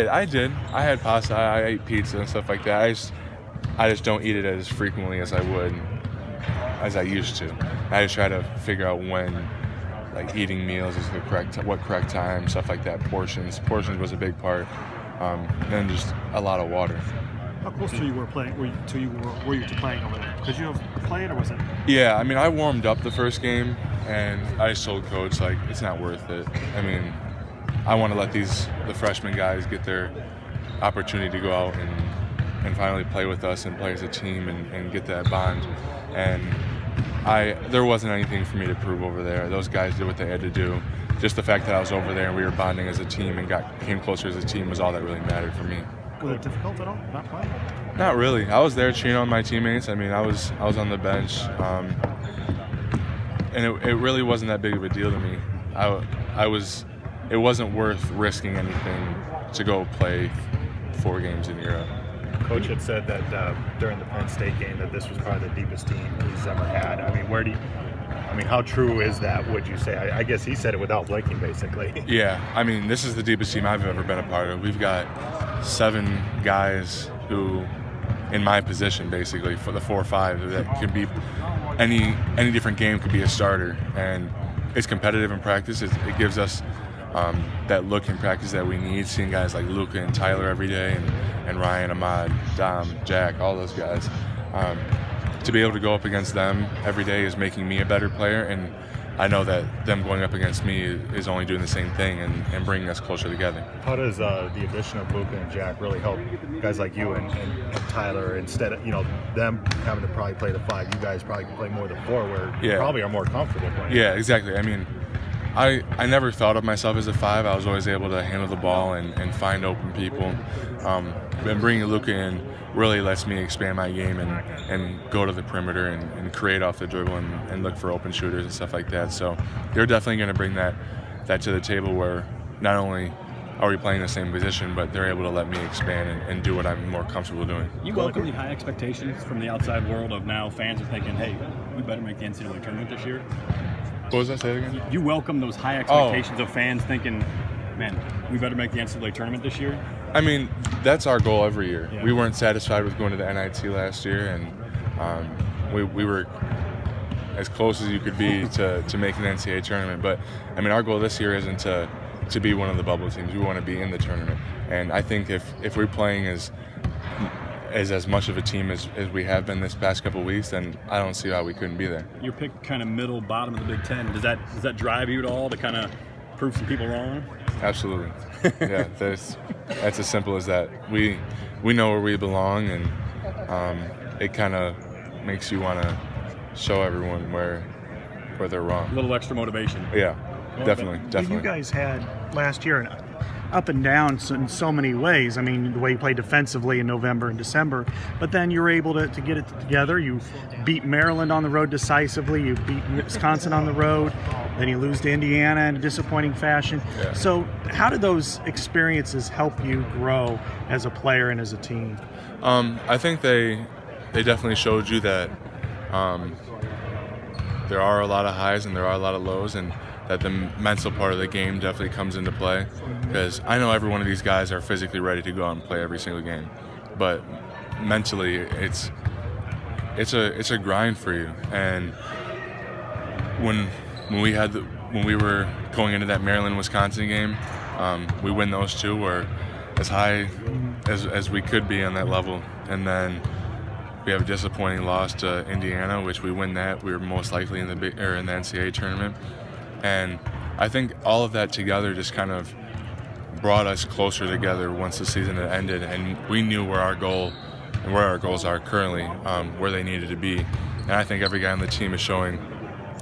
I did. I had pasta. I ate pizza and stuff like that. I just don't eat it as frequently as I used to. I just try to figure out when, like, eating meals is the correct time, stuff like that. Portions was a big part, and just a lot of water. How close to you were playing? Were you to playing over there? Could you have played, or was it? Yeah, I mean, I warmed up the first game, and I just told coach, like, it's not worth it. I mean, I want to let the freshman guys get their opportunity to go out and finally play with us and play as a team and get that bond. And there wasn't anything for me to prove over there. Those guys did what they had to do. Just the fact that I was over there and we were bonding as a team and came closer as a team was all that really mattered for me. Was it difficult at all, not playing? Not really. I was there cheering on my teammates. I mean, I was on the bench, and it really wasn't that big of a deal to me. It wasn't worth risking anything to go play 4 games in Europe. Coach had said that during the Penn State game that this was probably the deepest team he's ever had. I mean, how true is that, would you say? I guess he said it without blinking, basically. Yeah, I mean, this is the deepest team I've ever been a part of. We've got 7 guys who, in my position, basically, for the 4 or 5, that could be any different game could be a starter. And it's competitive in practice. It gives us that look in practice that we need, seeing guys like Luka and Tyler every day, and Ryan, Ahmad, Dom, Jack, all those guys. To be able to go up against them every day is making me a better player, and I know that them going up against me is only doing the same thing and bringing us closer together. How does the addition of Luka and Jack really help guys like you and Tyler, instead of them having to probably play the 5, you guys probably can play more the 4, where you probably are more comfortable playing? Yeah, exactly. I mean, I never thought of myself as a 5. I was always able to handle the ball and find open people. And bringing Luka in really lets me expand my game and go to the perimeter and create off the dribble and look for open shooters and stuff like that. So they're definitely going to bring that to the table, where not only are we playing the same position, but they're able to let me expand and do what I'm more comfortable doing. You welcome the high expectations from the outside world of now fans are thinking, hey, we better make the NCAA tournament this year? What was that, say it again? You welcome those high expectations of fans thinking, man, we better make the NCAA tournament this year? I mean, that's our goal every year. Yeah. We weren't satisfied with going to the NIT last year, and we were as close as you could be to making the NCAA tournament. But, I mean, our goal this year isn't to be one of the bubble teams. We want to be in the tournament. And I think if we're playing as much of a team as we have been this past couple of weeks, then I don't see how we couldn't be there. You're picked kind of middle, bottom of the Big Ten. Does that drive you at all to kind of prove some people wrong? Absolutely. Yeah, that's as simple as that. We know where we belong, and it kind of makes you want to show everyone where they're wrong. A little extra motivation. Yeah, definitely. You guys had last year an up and down in so many ways. I mean, the way you played defensively in November and December, but then you were able to get it together. You beat Maryland on the road decisively. You beat Wisconsin on the road. Then you lose to Indiana in a disappointing fashion. Yeah. So how did those experiences help you grow as a player and as a team? I think they definitely showed you that there are a lot of highs and there are a lot of lows, and that the mental part of the game definitely comes into play. Because I know every one of these guys are physically ready to go out and play every single game, but mentally it's a grind for you. And when we were going into that Maryland-Wisconsin game, we win those 2. We're as high as we could be on that level, and then we have a disappointing loss to Indiana, which we win that. We were most likely in the NCAA tournament. And I think all of that together just kind of brought us closer together once the season had ended, and we knew where our goal and where our goals are currently, where they needed to be. And I think every guy on the team is showing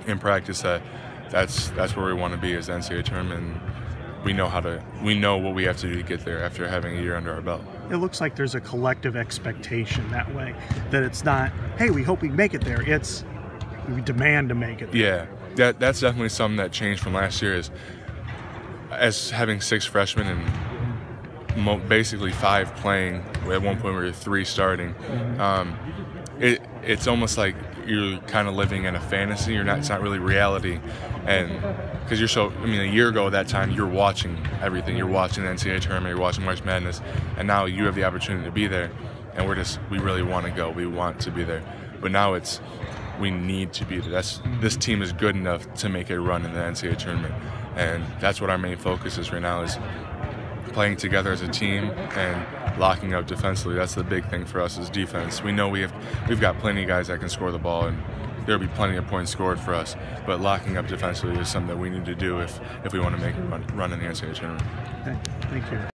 in practice that that's where we want to be as the NCAA tournament. And we know what we have to do to get there after having a year under our belt. It looks like there's a collective expectation that way, that it's not, hey, we hope we make it there. It's we demand to make it there. Yeah, that's definitely something that changed from last year, is as having 6 freshmen and basically 5 playing. At one point we were 3 starting. It's almost like you're kind of living in a fantasy. It's not really reality. And because you're so. I mean, a year ago at that time, you're watching everything. You're watching the NCAA tournament. You're watching March Madness, and now you have the opportunity to be there, and we really want to go. We want to be there, but now we need to be there. This team is good enough to make a run in the NCAA tournament, and that's what our main focus is right now, is playing together as a team and locking up defensively. That's the big thing for us, is defense. We know we've got plenty of guys that can score the ball, and there'll be plenty of points scored for us, but locking up defensively is something that we need to do if we want to make a run in the NCAA tournament. Okay. Thank you.